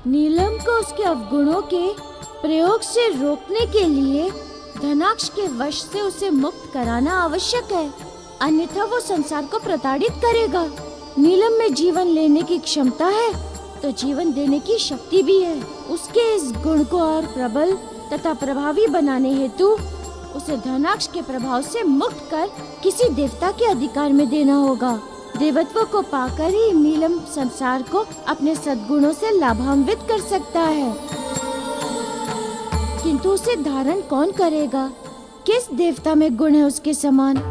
नीलम को उसके अवगुणों के प्रयोग से रोकने के लिए धनाक्ष के वश से उसे मुक्त कराना आवश्यक है, अन्यथा वो संसार को प्रताड़ित करेगा। नीलम में जीवन लेने की क्षमता है तो जीवन देने की शक्ति भी है। उसके इस गुण को और प्रबल तथा प्रभावी बनाने हेतु उसे धनाक्ष के प्रभाव से मुक्त कर किसी देवता के अधिकार में देना होगा। देवत्व को पाकर ही नीलम संसार को अपने सद्गुणों से लाभान्वित कर सकता है, किंतु उसे धारण कौन करेगा? किस देवता में गुण है उसके समान?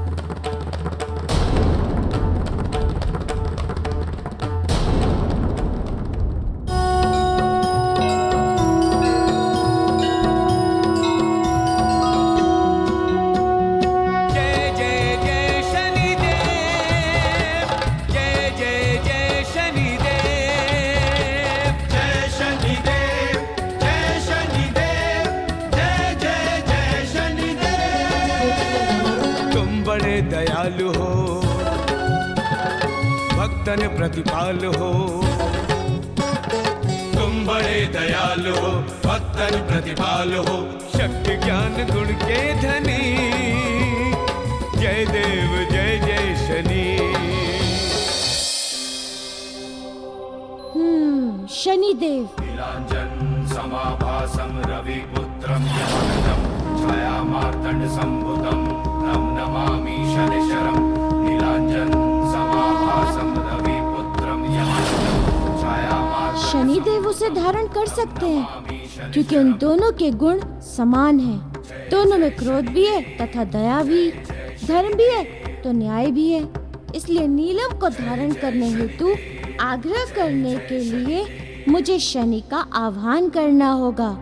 दयालु हो, भक्तन प्रतिपाल हो। तुम बड़े दयालु हो, भक्तन प्रतिपाल हो, शक्ति ज्ञान गुण के धनी। जय देव जय जय शनि। शनिदेव। नीलांजन समाभासं रविपुत्रं यमनदं छायामार्तंड संभुतं तं नमामि शनिशरं। नीलांजन समाभासं रविपुत्रं यमनदं छायामार्तंड। शनिदेव उसे धारण कर सकते हैं क्योंकि उन दोनों के गुण समान हैं। दोनों में क्रोध भी है तथा दया भी, धर्म भी है तो न्याय भी है। इसलिए नीलम को धारण करने हेतु आग्रह करने के लिए मुझे शनि का आह्वान करना होगा।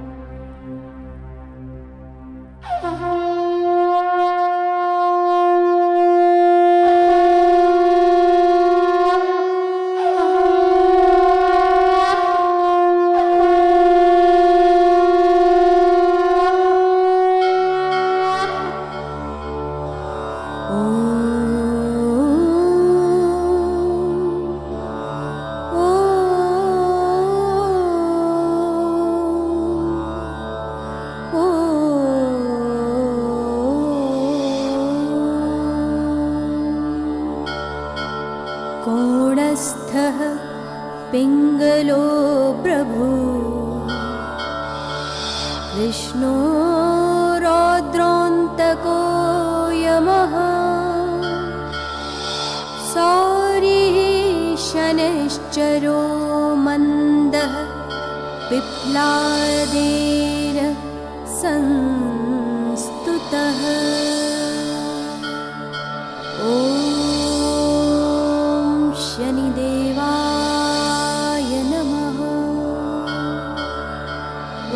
कोणस्थः पिङ्गलो प्रभु कृष्णो रौद्रोऽन्तको यमः सौरिः शनिश्चरो मन्दः पिप्लादेन संस्तुतः। शनिदेवाय नमः।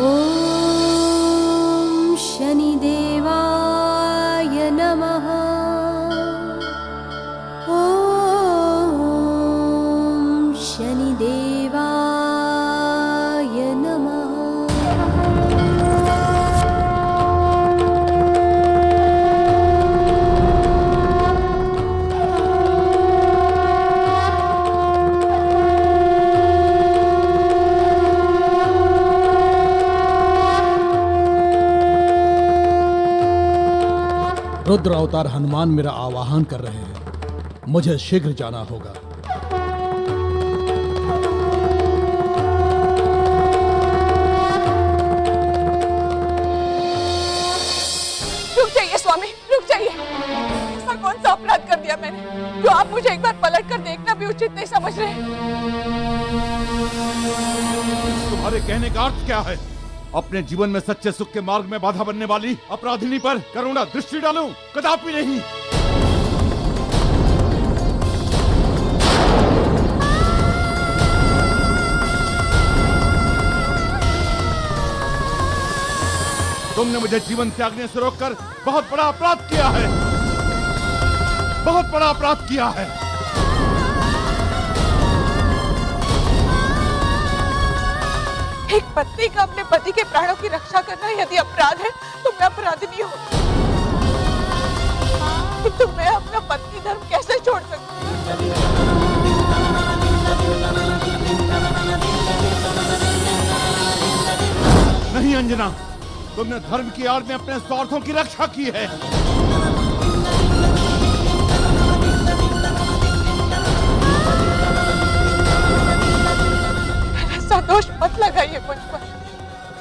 ॐ शनिदेवाय नमः। ॐ शनिदेवाय नमः। रुद्र अवतार हनुमान मेरा आवाहन कर रहे हैं, मुझे शीघ्र जाना होगा। रुक जाइए स्वामी, रुक जाइए। ऐसा कौन सा अपराध कर दिया मैंने जो आप मुझे एक बार पलट कर देखना भी उचित नहीं समझ रहे? तुम्हारे कहने का अर्थ क्या है? अपने जीवन में सच्चे सुख के मार्ग में बाधा बनने वाली अपराधिनी पर करुणा दृष्टि डालूं? कदापि नहीं। तुमने मुझे जीवन त्यागने से रोककर बहुत बड़ा अपराध किया है, बहुत बड़ा अपराध किया है। एक पत्नी का अपने पति के प्राणों की रक्षा करना यदि अपराध है तो मैं अपराधिनी हूँ। तो मैं अपना पत्नी धर्म कैसे छोड़ सकती हूँ? अंजना, तुमने धर्म की आड़ में अपने स्वार्थों की रक्षा की है। ऐसा दोष मत लगाइए मुझ पर।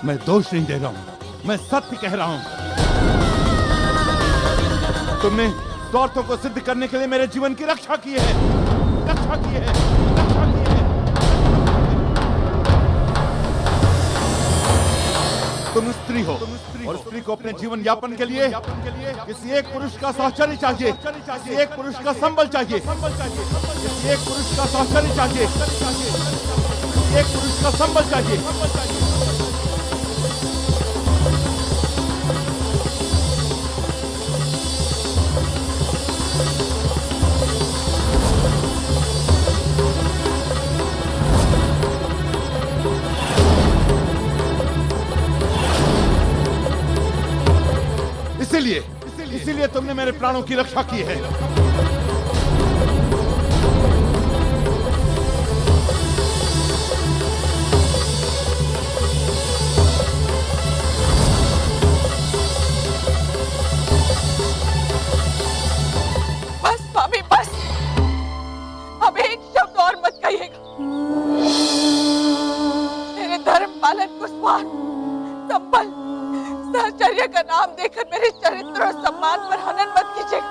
मैं दोष नहीं दे रहा हूँ, मैं सत्य कह रहा हूँ। तुमने स्वार्थों को सिद्ध करने के लिए मेरे जीवन की रक्षा की है, रक्षा की है, रक्षा की है। तुम स्त्री हो और स्त्री को अपने जीवन यापन के लिए किसी एक पुरुष का साहचर्य चाहिए, किसी एक पुरुष का संबल चाहिए, किसी एक पुरुष का साहचर्य चाहिए, किसी एक पुरुष का संबल चाहिए। इसीलिए तुमने मेरे प्राणों की रक्षा की है। बस स्वामी बस, अब एक शब्द और मत कहिएगा। मेरे धर्म पालन को स्वार्थ, संबल, साहचर्य का नाम देकर मेरे चरित्र और सम्मान पर हनन मत कीजिएगा।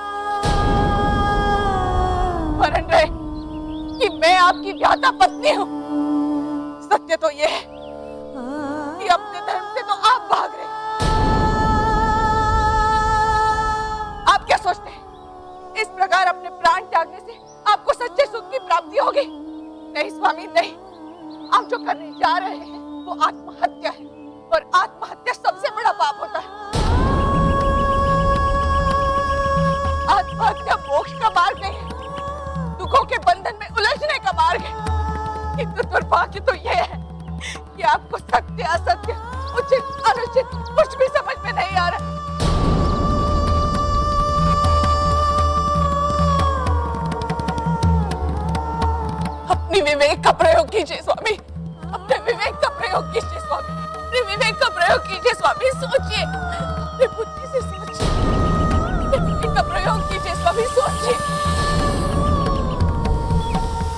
स्मरण रहे कि मैं आपकी व्याता पत्नी हूँ। सत्य तो यह है कि अपने धर्म से तो आप भाग रहे। आप क्या सोचते हैं इस प्रकार अपने प्राण त्यागने से आपको सच्चे सुख की प्राप्ति होगी? नहीं स्वामी नहीं, आप जो करने जा रहे हैं वो आत्महत्या है, और आत्महत्या सबसे बड़ा पाप होता है। आत्महत्या मोक्ष का मार्ग नहीं है, दुखों के बंधन में उलझने का मार्ग है। किंतु दुर्भाग्य तो यह है कि आपको सत्य असत्य, उचित अनुचित कुछ भी समझ में नहीं आ रहा। अपनी विवेक का प्रयोग कीजिए स्वामी, अपने विवेक का प्रयोग कीजिए स्वामी, अपने विवेक का प्रयोग कीजिए स्वामी। सोचिए, अपनी बुद्धि से सोचिए, अपने विवेक का प्रयोग कीजिए स्वामी। सोचिए,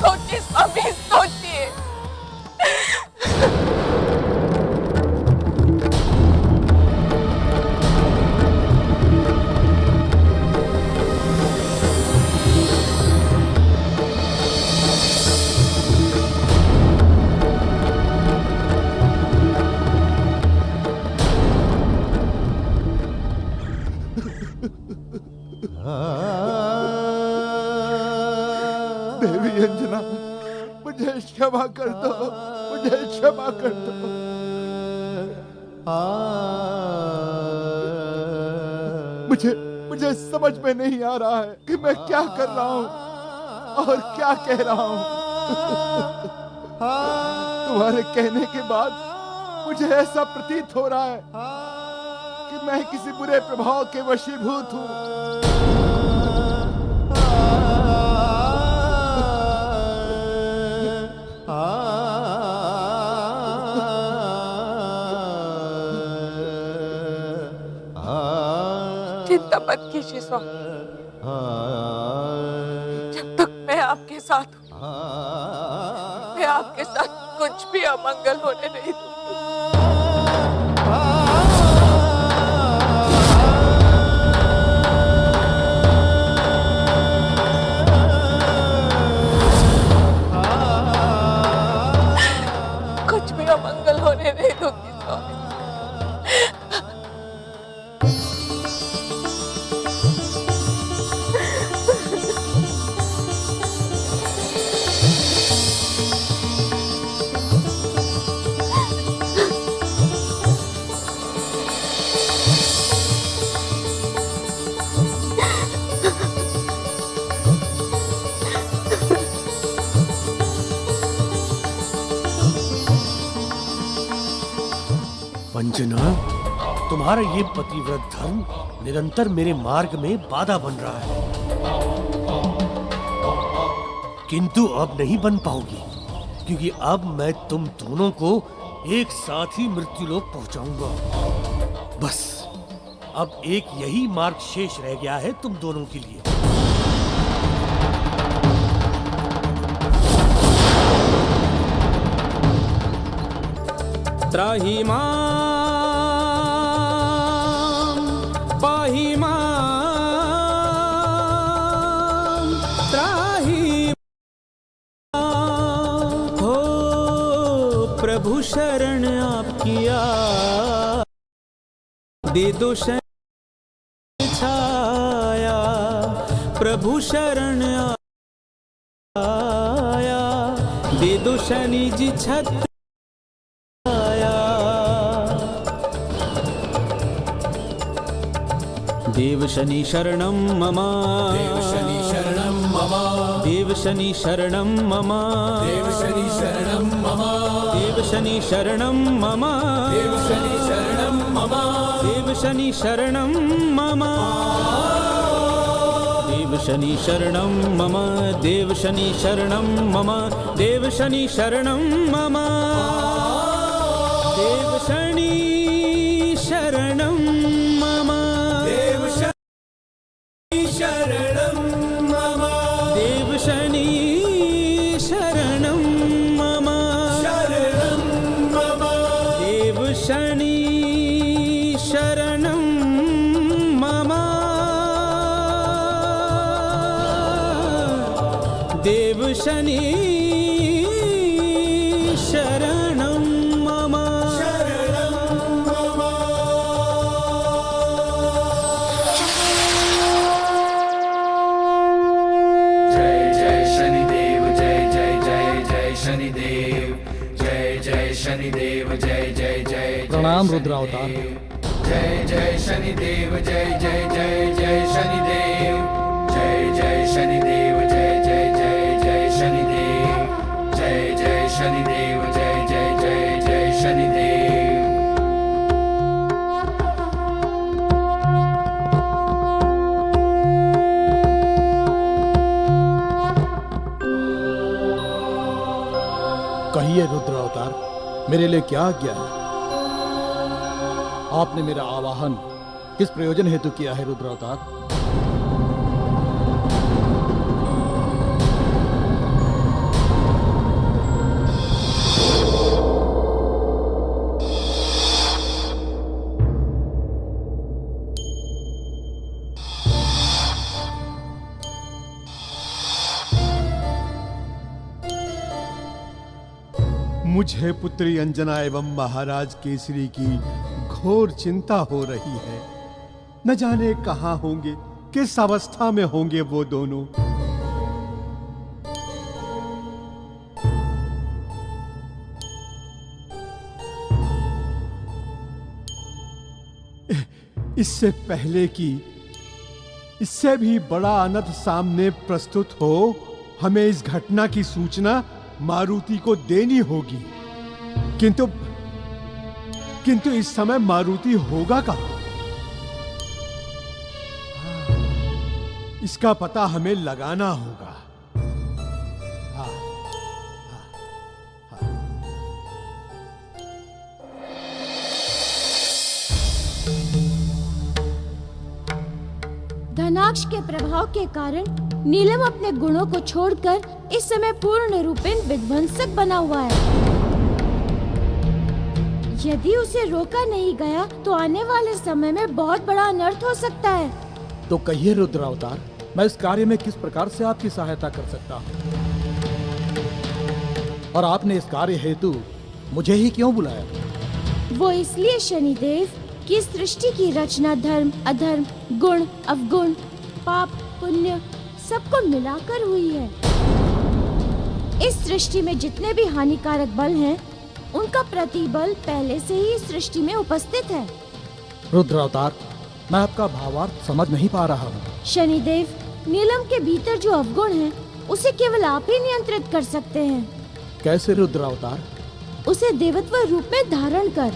सोचिए स्वामी, सोचिए। देवी अंजना, मुझे क्षमा कर दो, मुझे क्षमा कर दो। मुझे समझ में नहीं आ रहा है कि मैं क्या कर रहा हूँ और क्या कह रहा हूँ। तुम्हारे कहने के बाद मुझे ऐसा प्रतीत हो रहा है कि मैं किसी बुरे प्रभाव के वशीभूत हूँ। चिंता मत कीजिए स्वामी, जब तक मैं आपके साथ हूँ, मैं आपके साथ कुछ भी अमंगल होने नहीं दूंगी। कुछ भी अमंगल होने नहीं दूंगी स्वामी। अंजना, तुम्हारा ये पतिव्रत धर्म निरंतर मेरे मार्ग में बाधा बन रहा है, किंतु अब नहीं बन पाओगी, क्योंकि अब मैं तुम दोनों को एक साथ ही मृत्युलोक पहुंचाऊंगा। बस अब एक यही मार्ग शेष रह गया है तुम दोनों के लिए। त्राहि मां पाहि मां त्राहि हो प्रभु शरण आपकी दे दो छाया, प्रभु शरण आया दे दो शनि जी छत्र देव शनि शरणं मम, देव शनि शरणं मम, देव शनि शरणं मम, देव शनि शरणं मम, देव शनि शरणं मम, देव शनि शरणं मम, देव शनि शरणं मम, देव शनि शरणं मम, देव शनि शरणं मम, देव शनि शरणं मम, देव शनि शरणं मम, देव शरणं मम, देव शनि शरणं मम, शरणं मम, देव शनि शरणं मम, देव शनि शरणं मम, शरणं मम। जय जय शनिदेव, जय जय जय जय शनिदेव, जय जय शनिदेव, जय जय जय प्रणाम रुद्रावतार। जय जय शनिदेव, जय जय जय जय शनिदेव, जय जय शनिदेव, जय जय जय जय शनिदेव, जय जय शनिदेव, जय जय जय जय शनिदेव। कहिए रुद्रावतार, मेरे लिए क्या आज्ञा है? आपने मेरा आवाहन किस प्रयोजन हेतु किया है रुद्रावतार? मुझे पुत्री अंजना एवं महाराज केसरी की घोर चिंता हो रही है। न जाने कहां होंगे, किस अवस्था में होंगे वो दोनों। इससे पहले कि इससे भी बड़ा अनर्थ सामने प्रस्तुत हो, हमें इस घटना की सूचना मारुति को देनी होगी। किंतु इस समय मारुति होगा कहां? इसका पता हमें लगाना होगा। धनाक्ष के प्रभाव के कारण नीलम अपने गुणों को छोड़कर इस समय पूर्ण रूपेण विध्वंसक बना हुआ है। यदि उसे रोका नहीं गया तो आने वाले समय में बहुत बड़ा अनर्थ हो सकता है। तो कहिए रुद्रावतार, मैं इस कार्य में किस प्रकार से आपकी सहायता कर सकता हूँ? और आपने इस कार्य हेतु मुझे ही क्यों बुलाया? वो इसलिए शनिदेव कि सृष्टि की रचना धर्म अधर्म गुण अवगुण पाप पुण्य सबको मिलाकर हुई है। इस सृष्टि में जितने भी हानिकारक बल हैं, उनका प्रतिबल पहले से ही इस सृष्टि में उपस्थित है। रुद्रावतार, मैं आपका भावार्थ समझ नहीं पा रहा हूँ। शनिदेव, नीलम के भीतर जो अवगुण है उसे केवल आप ही नियंत्रित कर सकते हैं। कैसे रुद्रावतार? उसे देवत्व रूप में धारण कर।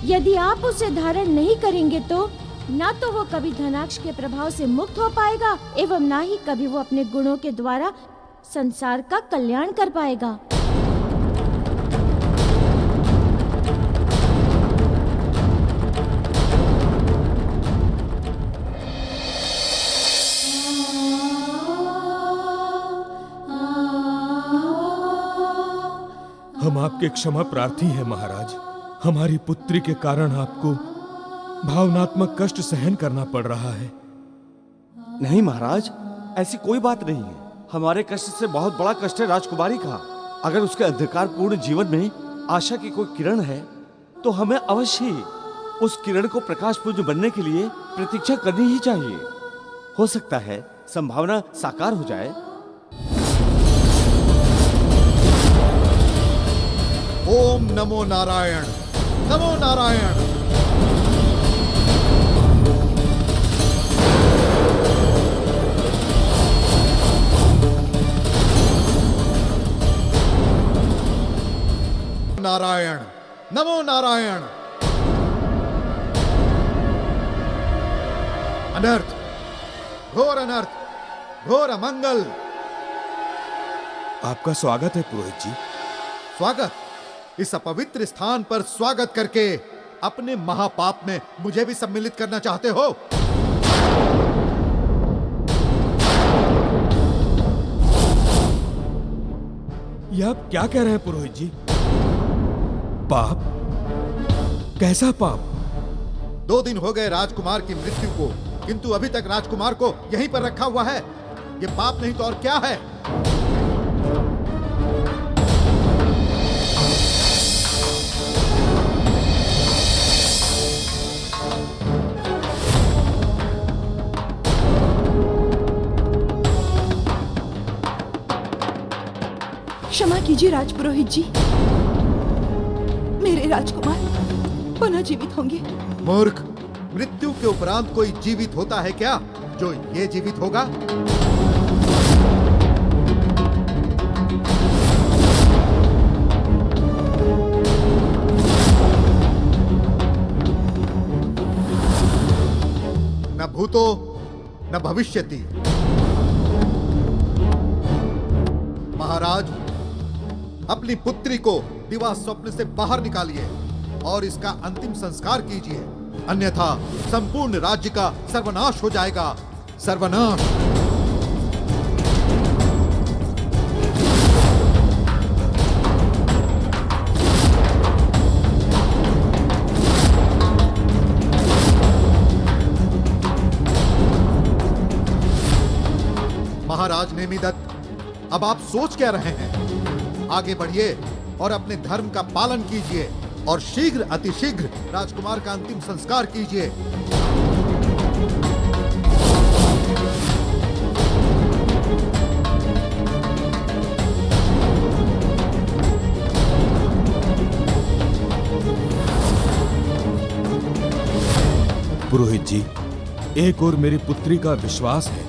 यदि आप उसे धारण नहीं करेंगे तो ना तो वो कभी धनाक्ष के प्रभाव से मुक्त हो पाएगा एवं ना ही कभी वो अपने गुणों के द्वारा संसार का कल्याण कर पाएगा। हम आपके क्षमा प्रार्थी हैं महाराज। हमारी पुत्री के कारण आपको भावनात्मक कष्ट सहन करना पड़ रहा है। नहीं महाराज, ऐसी कोई बात नहीं है। हमारे कष्ट से बहुत बड़ा कष्ट है राजकुमारी का। अगर उसके अंधकारपूर्ण जीवन में आशा की कोई किरण है तो हमें अवश्य ही उस किरण को प्रकाशपुंज बनने के लिए प्रतीक्षा करनी ही चाहिए। हो सकता है संभावना साकार हो जाए। ओम नमो नारायण, नमो नारायण। नारायण, नमो नारायण। अनर्थ, घोर अनर्थ, घोर अमंगल। आपका स्वागत है पुरोहित जी। स्वागत? इस अपवित्र स्थान पर स्वागत करके अपने महापाप में मुझे भी सम्मिलित करना चाहते हो? यह आप क्या कह रहे हैं पुरोहित जी? पाप? कैसा पाप? 2 दिन हो गए राजकुमार की मृत्यु को, किंतु अभी तक राजकुमार को यहीं पर रखा हुआ है। ये पाप नहीं तो और क्या है? क्षमा कीजिए राजपुरोहित जी, मेरे राजकुमार पुनः जीवित होंगे। मूर्ख, मृत्यु के उपरांत कोई जीवित होता है क्या जो ये जीवित होगा? न भूतो न भविष्यति। महाराज, अपनी पुत्री को दिवा स्वप्न से बाहर निकालिए और इसका अंतिम संस्कार कीजिए, अन्यथा संपूर्ण राज्य का सर्वनाश हो जाएगा। सर्वनाश। महाराज नेमिदत्त, अब आप सोच क्या रहे हैं? आगे बढ़िए और अपने धर्म का पालन कीजिए और शीघ्र अतिशीघ्र राजकुमार का अंतिम संस्कार कीजिए। पुरोहित जी, एक ओर मेरी पुत्री का विश्वास है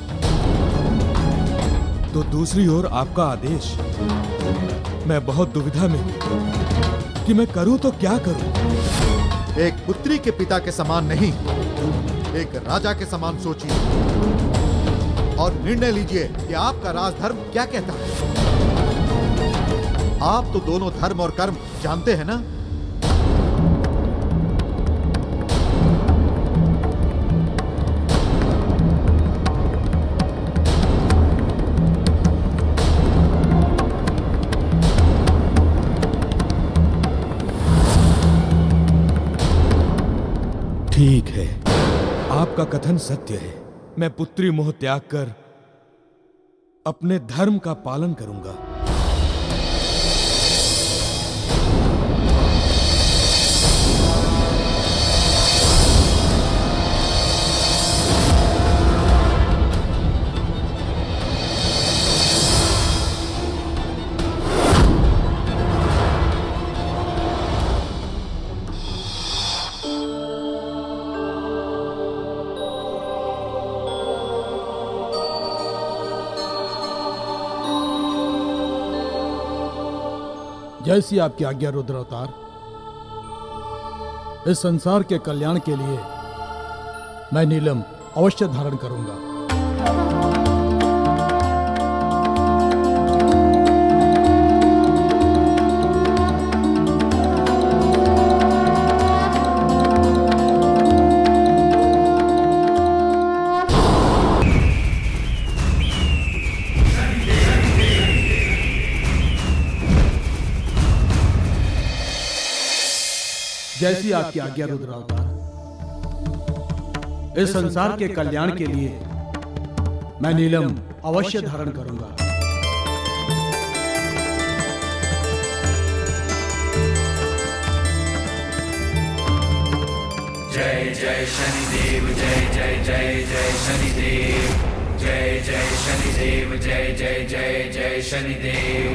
तो दूसरी ओर आपका आदेश। मैं बहुत दुविधा में हूं कि मैं करूं तो क्या करूं। एक पुत्री के पिता के समान नहीं, एक राजा के समान सोचिए और निर्णय लीजिए कि आपका राजधर्म क्या कहता है। आप तो दोनों धर्म और कर्म जानते हैं ना? ठीक है, आपका कथन सत्य है। मैं पुत्री मोह त्याग कर अपने धर्म का पालन करूंगा। जैसी आपकी आज्ञा रुद्र अवतार। इस संसार के कल्याण के लिए मैं नीलम अवश्य धारण करूंगा। जैसी आपकी आज्ञा रुद्रावतार। इस संसार के कल्याण के लिए मैं नीलम अवश्य धारण करूंगा। जय जय शनिदेव जय जय जय जय शनिदेव जय जय शनिदेव जय जय जय जय शनिदेव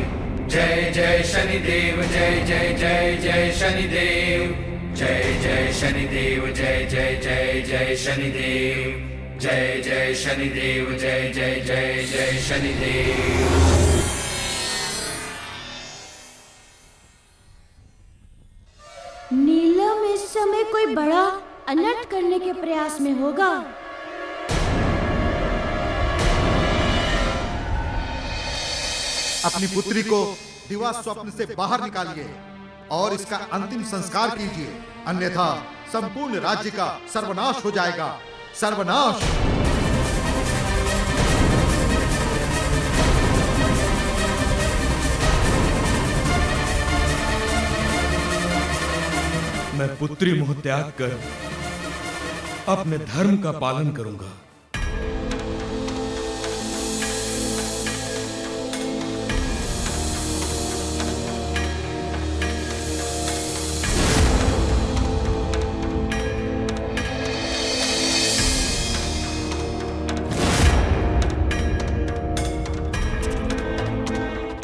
जय जय शनिदेव जय जय जय जय शनिदेव जय जय शनिदेव जय जय जय जय शनिदेव जय जय शनिदेव जय जय जय जय शनिदेव। नीलम इस समय कोई बड़ा अनर्थ करने के प्रयास में होगा। अपनी पुत्री को दिवा स्वप्न से बाहर निकालिए और इसका अंतिम संस्कार कीजिए, अन्यथा संपूर्ण राज्य का सर्वनाश हो जाएगा। सर्वनाश। मैं पुत्री मोह त्याग कर अपने धर्म का पालन करूंगा।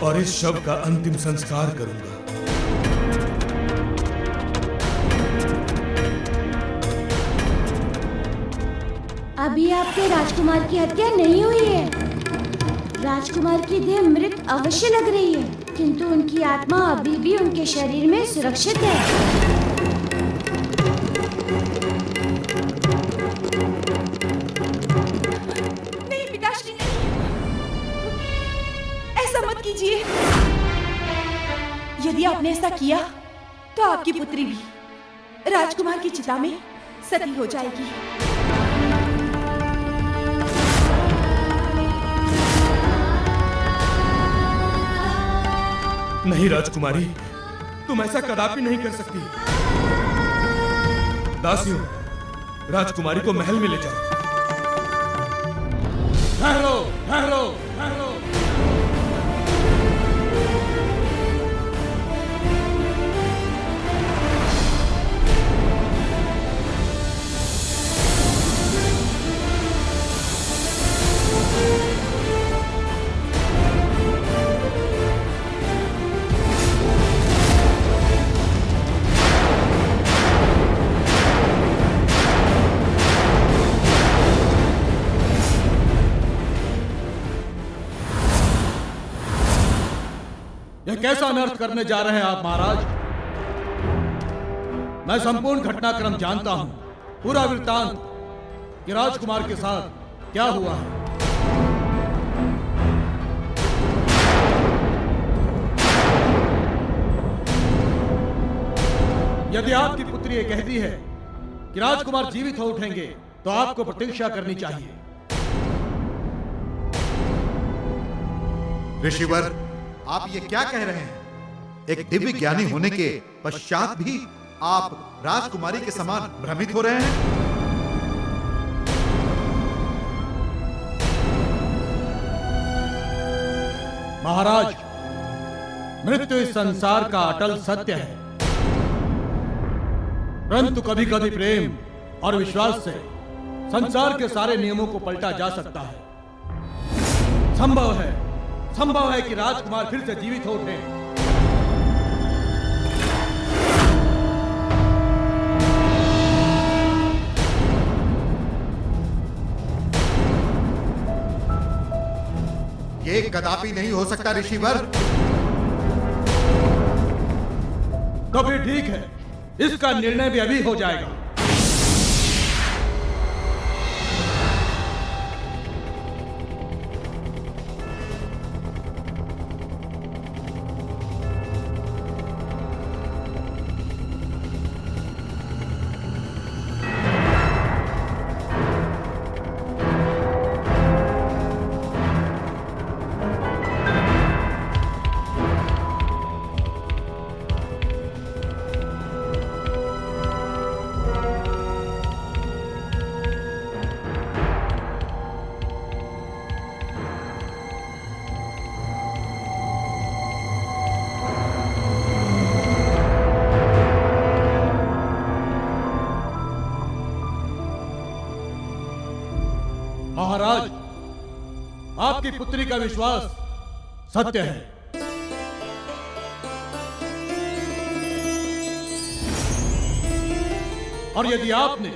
और इस शव का अंतिम संस्कार करूंगा। अभी आपके राजकुमार की हत्या नहीं हुई है। राजकुमार की देह मृत अवश्य लग रही है, किंतु उनकी आत्मा अभी भी उनके शरीर में सुरक्षित है। नहीं पिताश्री, ऐसा मत कीजिए। यदि आपने ऐसा किया तो आपकी पुत्री भी राजकुमार की चिता में सती हो जाएगी। नहीं राजकुमारी, तुम ऐसा कदापि नहीं कर सकती। दासियों, राजकुमारी को महल में ले जाओ। ठहरो, ठहरो, ठहरो। यह कैसा अनर्थ करने जा रहे हैं आप महाराज? मैं संपूर्ण घटनाक्रम जानता हूं, पूरा वृत्तांत कि राजकुमार के साथ क्या हुआ है। यदि आपकी पुत्री ये कहती है कि राजकुमार जीवित हो उठेंगे, तो आपको प्रतीक्षा करनी चाहिए। ऋषिवर, आप ये क्या कह रहे हैं? एक दिव्य ज्ञानी होने के पश्चात भी आप राजकुमारी के समान भ्रमित हो रहे हैं? महाराज, मृत्यु इस संसार का अटल सत्य है, परंतु कभी कभी प्रेम और विश्वास से संसार के सारे नियमों को पलटा जा सकता है। संभव है कि राजकुमार फिर से जीवित हो उठे। ये कदापि नहीं हो सकता ऋषिवर। तो फिर ठीक है, इसका निर्णय भी अभी हो जाएगा। महाराज, आपकी पुत्री का विश्वास सत्य है। और यदि आपने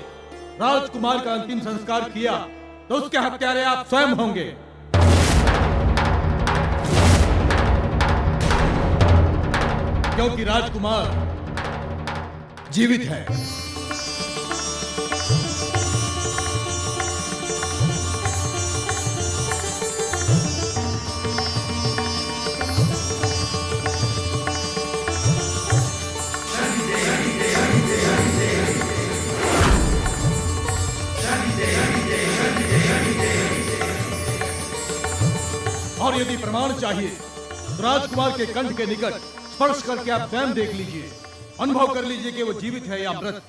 राजकुमार का अंतिम संस्कार किया तो उसके हत्यारे आप स्वयं होंगे। क्योंकि राजकुमार जीवित है। और यदि प्रमाण चाहिए तो राजकुमार के कंठ के निकट स्पर्श करके आप स्वयं देख लीजिए, अनुभव कर लीजिए कि वो जीवित है या मृत।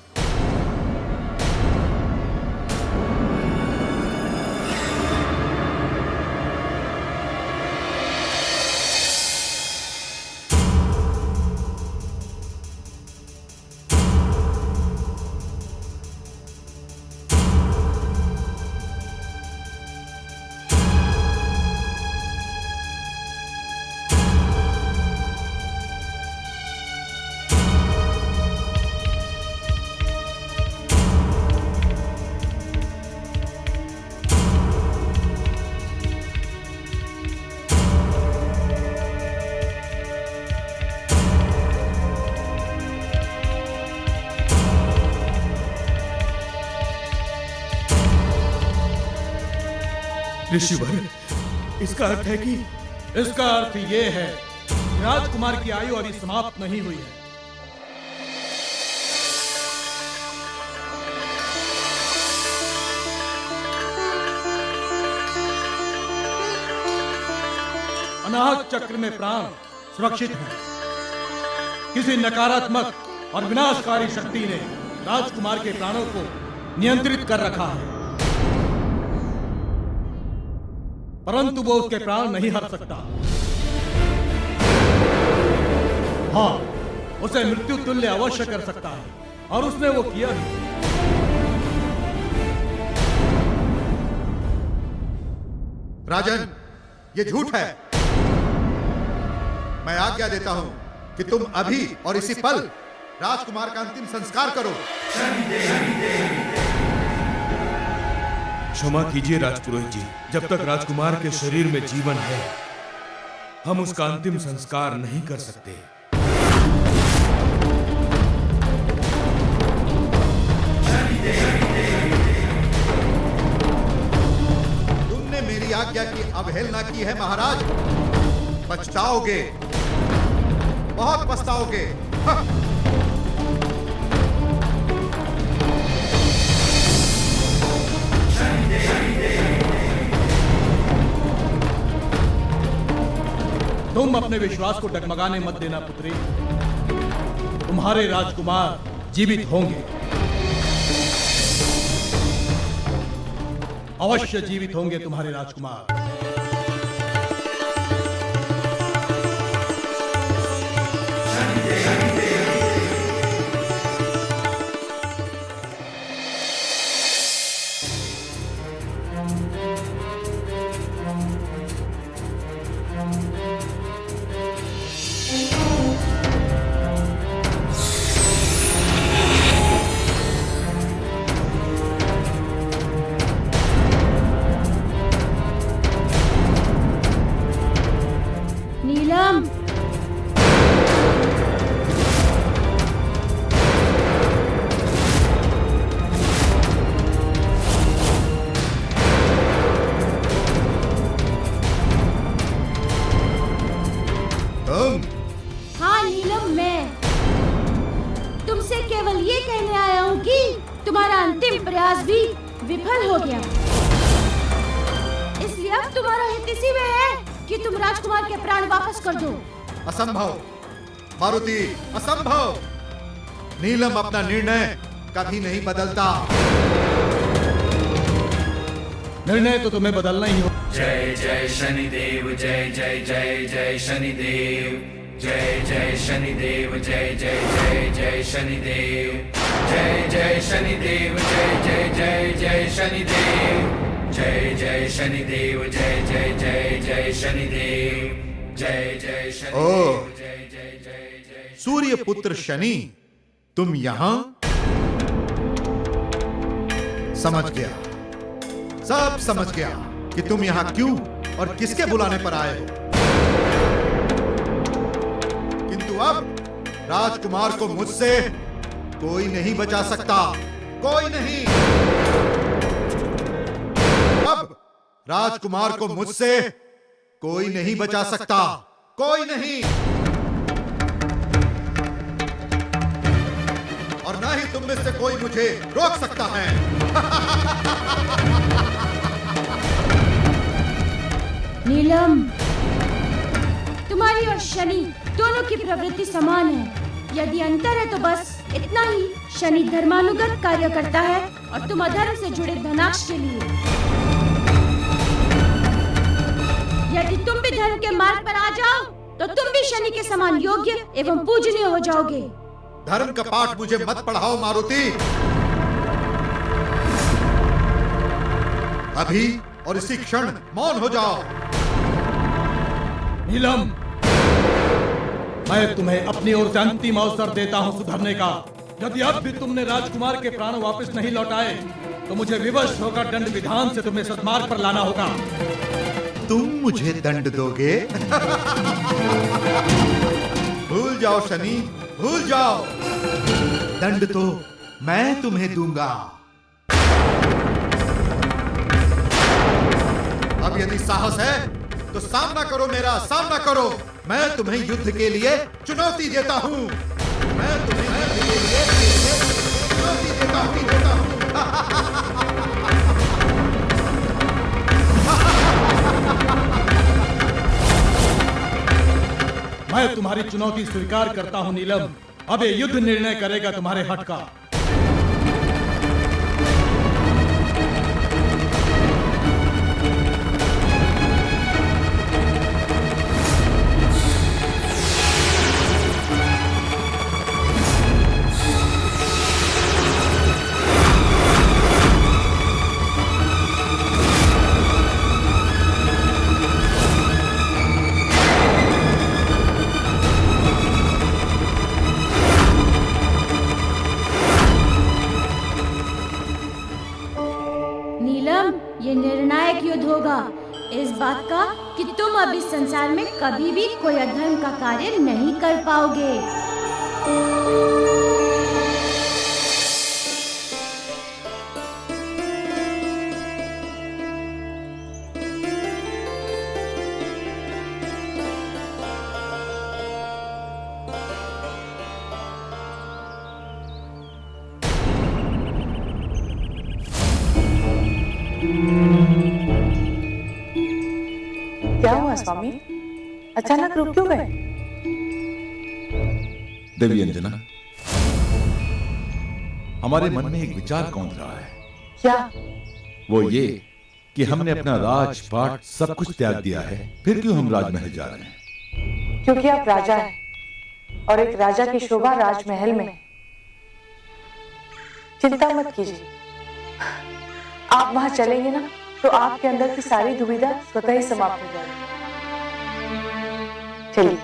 ऋषिवर, इसका अर्थ है कि इसका अर्थ यह है कि राजकुमार की आयु अभी समाप्त नहीं हुई है। अनाहत चक्र में प्राण सुरक्षित है। किसी नकारात्मक और विनाशकारी शक्ति ने राजकुमार के प्राणों को नियंत्रित कर रखा है, परंतु वो उसके प्राण नहीं हर सकता। हाँ, उसे मृत्यु तुल्य अवश्य कर सकता है, और उसने वो किया भी। राजन, ये झूठ है। मैं आज्ञा देता हूं कि तुम अभी और इसी पल राजकुमार का अंतिम संस्कार करो। क्षमा कीजिए राजपुरोहित जी, जब तक राजकुमार के शरीर में जीवन है हम उसका अंतिम संस्कार नहीं कर सकते। तुमने मेरी आज्ञा की अवहेलना की है महाराज। पछताओगे, बहुत पछताओगे। तुम अपने विश्वास को डगमगाने मत देना पुत्री। तुम्हारे राजकुमार जीवित होंगे, अवश्य जीवित होंगे तुम्हारे राजकुमार। नीलम, तुम? हाँ नीलम, मैं तुमसे केवल ये कहने आया हूँ कि तुम्हारा अंतिम प्रयास भी विफल हो गया। इसलिए अब तुम्हारा हित इसी में है कि तुम राजकुमार के प्राण वापस कर दो। असंभव मारुति, असंभव। नीलम अपना निर्णय कभी नहीं बदलता। निर्णय तो तुम्हें बदलना ही हो। जय जय शनिदेव, जय जय जय जय शनिदेव, जय जय शनिदेव, जय जय जय जय शनिदेव, जय जय शनिदेव, जय जय जय जय शनिदेव, जय जय शनिदेव जय जय जय जय शनिदेव जय जय शनिदेव जय जय जय जय। सूर्य पुत्र शनि, तुम यहां? समझ गया, सब समझ गया कि तुम यहां क्यों और किसके बुलाने पर आए हो। किंतु अब राजकुमार को मुझसे कोई नहीं बचा सकता, कोई नहीं। अब राजकुमार को मुझसे कोई नहीं बचा सकता, कोई नहीं। और ना ही तुम में से कोई मुझे रोक सकता है। नीलम, तुम्हारी और शनि दोनों की प्रवृत्ति समान है। यदि अंतर है तो बस इतना ही, शनि धर्मानुगत कार्य करता है और तुम अधर्म से जुड़े धनाक्ष के लिए। यदि तुम भी धर्म के मार्ग पर आ जाओ तो तुम भी शनि के समान योग्य एवं पूजनीय हो जाओगे। धर्म का पाठ मुझे मत पढ़ाओ मारुति। अभी और इसी क्षण मौन हो जाओ। नीलम, मैं तुम्हें अपनी ओर से अंतिम अवसर देता हूं सुधरने का। यदि अब भी तुमने राजकुमार के प्राण वापस नहीं लौटाए तो मुझे विवश होकर दंड विधान से तुम्हें सद्मार्ग पर लाना होगा। तुम मुझे दंड दोगे? भूल जाओ शनि, भूल जाओ। दंड तो मैं तुम्हें दूंगा। अब यदि साहस है तो सामना करो, मेरा सामना करो। मैं तुम्हें युद्ध के लिए चुनौती देता हूं। मैं तुम्हें युद्ध के लिए चुनौती देता हूं। मैं तुम्हारी चुनौती स्वीकार करता हूं नीलम। अब ये युद्ध निर्णय करेगा तुम्हारे हट का। ये निर्णायक युद्ध होगा इस बात का कि तुम अब इस संसार में कभी भी कोई अधर्म का कार्य नहीं कर पाओगे। क्या हुआ स्वामी, अचानक रुक क्यों गए? देवी अंजना, हमारे मन में एक विचार कौंध रहा है। क्या? वो ये कि हमने अपना राजपाट सब कुछ त्याग दिया है, फिर क्यों हम राजमहल जा रहे हैं? क्योंकि आप राजा हैं और एक राजा की शोभा राजमहल में है। चिंता मत कीजिए, आप वहां चलेंगे ना तो आपके अंदर की सारी दुविधा स्वतः ही समाप्त हो जाएगी। चलिए।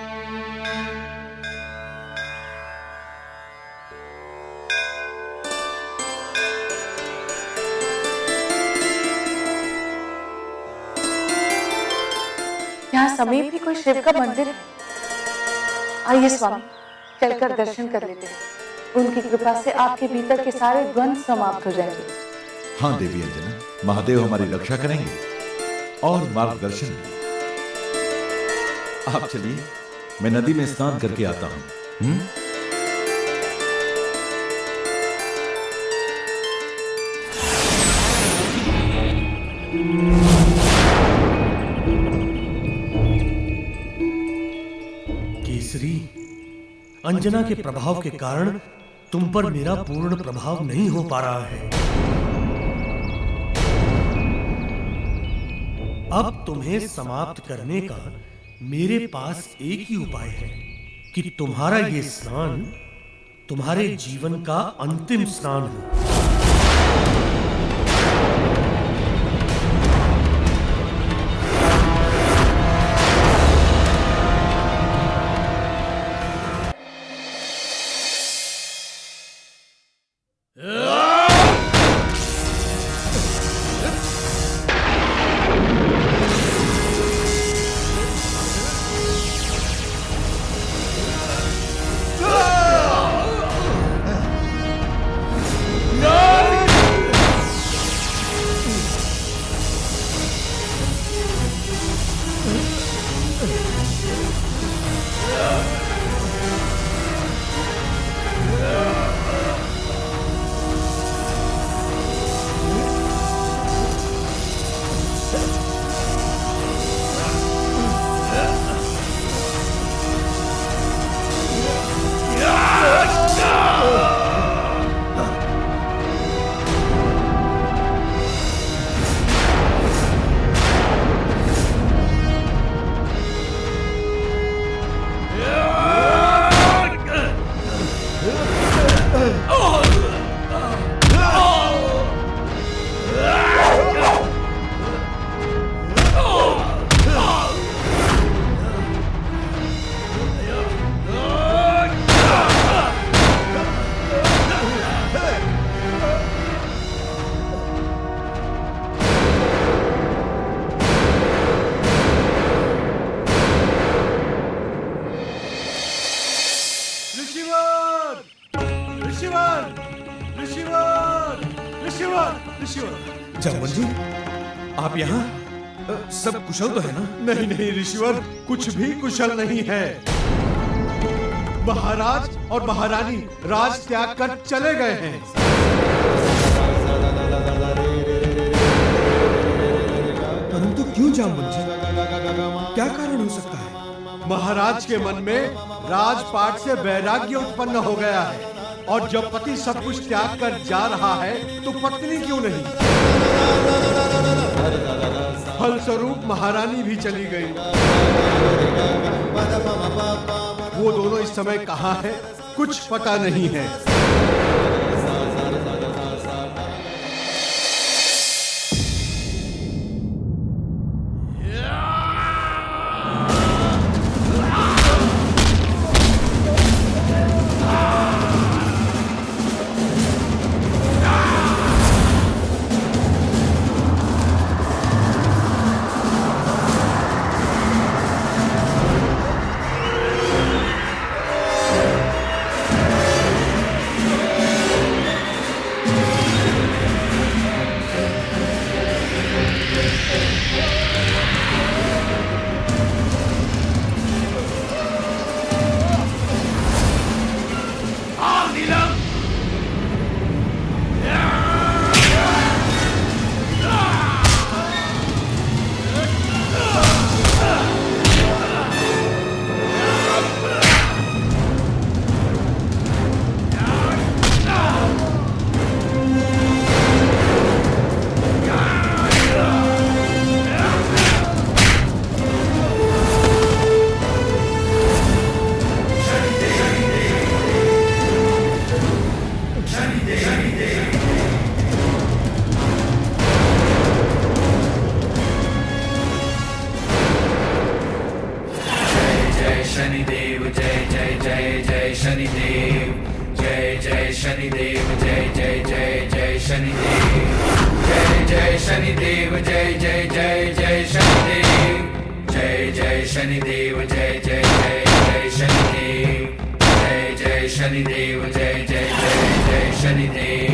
यहाँ समीप ही कोई शिव का मंदिर है। आइए स्वामी, चलकर दर्शन कर लेते हैं। उनकी कृपा से आपके भीतर के सारे द्वंद्व समाप्त हो जाएंगे। हाँ देवी अंजना, महादेव हमारी रक्षा करेंगे और मार्गदर्शन भी। आप चलिए, मैं नदी में स्नान करके आता हूं। केसरी, अंजना के प्रभाव के कारण तुम पर मेरा पूर्ण प्रभाव नहीं हो पा रहा है। अब तुम्हें समाप्त करने का मेरे पास एक ही उपाय है कि तुम्हारा ये स्नान तुम्हारे जीवन का अंतिम स्नान हो। ऋषिवर ऋषिवर ऋषिवर ऋषिवर ऋषिवर। जामवंत जी, आप यहाँ? सब कुशल तो है ना? नहीं नहीं ऋषिवर, कुछ भी कुशल नहीं है। महाराज और महारानी राज त्याग कर चले गए हैं। परंतु क्यों जामवंत जी? क्या कारण हो सकता है? महाराज के मन में राजपाट से वैराग्य उत्पन्न हो गया है, और जब पति सब कुछ त्याग कर जा रहा है तो पत्नी क्यों नहीं? फलस्वरूप महारानी भी चली गई। वो दोनों इस समय कहाँ है, कुछ पता नहीं है। शनिदेव जय जय जय जय शनिदेव जय जय शनिदेव जय जय जय जय शनिदेव जय जय शनिदेव जय जय जय जय शनिदेव जय जय शनिदेव जय जय जय जय शनिदेव जय जय शनिदेव जय जय जय जय शनिदेव।